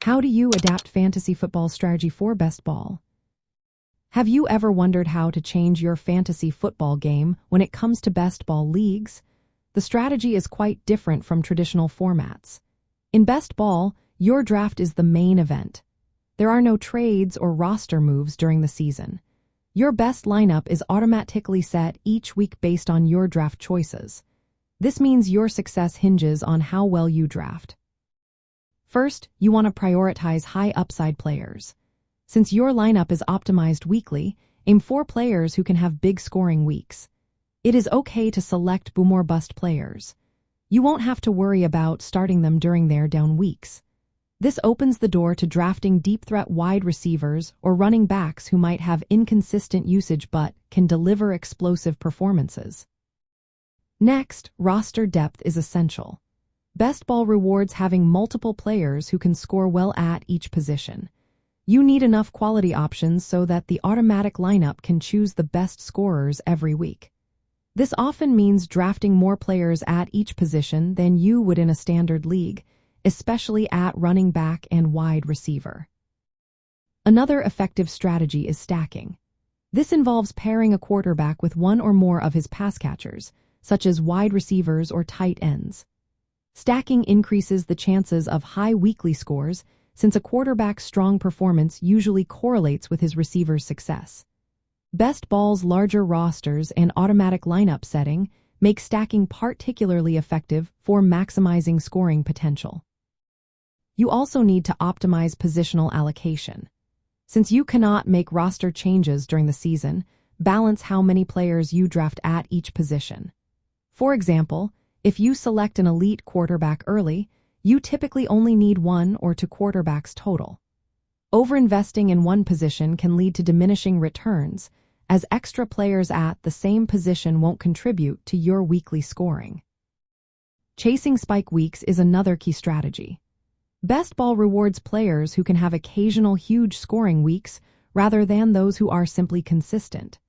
How do you adapt fantasy football strategy for best ball? Have you ever wondered how to change your fantasy football game when it comes to best ball leagues? The strategy is quite different from traditional formats. In best ball, your draft is the main event. There are no trades or roster moves during the season. Your best lineup is automatically set each week based on your draft choices. This means your success hinges on how well you draft. First, you want to prioritize high upside players. Since your lineup is optimized weekly, aim for players who can have big scoring weeks. It is okay to select boom or bust players. You won't have to worry about starting them during their down weeks. This opens the door to drafting deep threat wide receivers or running backs who might have inconsistent usage but can deliver explosive performances. Next, roster depth is essential. Best ball rewards having multiple players who can score well at each position. You need enough quality options so that the automatic lineup can choose the best scorers every week. This often means drafting more players at each position than you would in a standard league, especially at running back and wide receiver. Another effective strategy is stacking. This involves pairing a quarterback with one or more of his pass catchers, such as wide receivers or tight ends. Stacking increases the chances of high weekly scores since a quarterback's strong performance usually correlates with his receiver's success. Best ball's larger rosters and automatic lineup setting make stacking particularly effective for maximizing scoring potential. You also need to optimize positional allocation. Since you cannot make roster changes during the season, balance how many players you draft at each position. For example, if you select an elite quarterback early, you typically only need 1 or 2 quarterbacks total. Overinvesting in one position can lead to diminishing returns, as extra players at the same position won't contribute to your weekly scoring. Chasing spike weeks is another key strategy. Best ball rewards players who can have occasional huge scoring weeks rather than those who are simply consistent.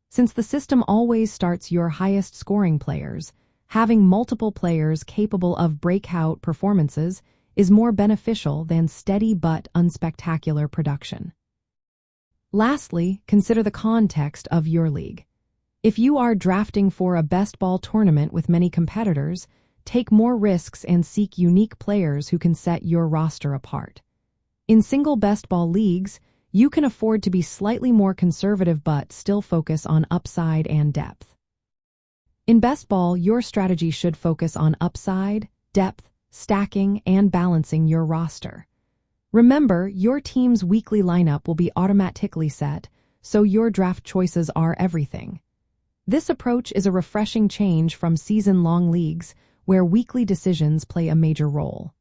Since the system always starts your highest scoring players, having multiple players capable of breakout performances is more beneficial than steady but unspectacular production. Lastly, consider the context of your league. If you are drafting for a best ball tournament with many competitors, take more risks and seek unique players who can set your roster apart. In single best ball leagues, you can afford to be slightly more conservative but still focus on upside and depth. In best ball, your strategy should focus on upside, depth, stacking, and balancing your roster. Remember, your team's weekly lineup will be automatically set, so your draft choices are everything. This approach is a refreshing change from season-long leagues where weekly decisions play a major role.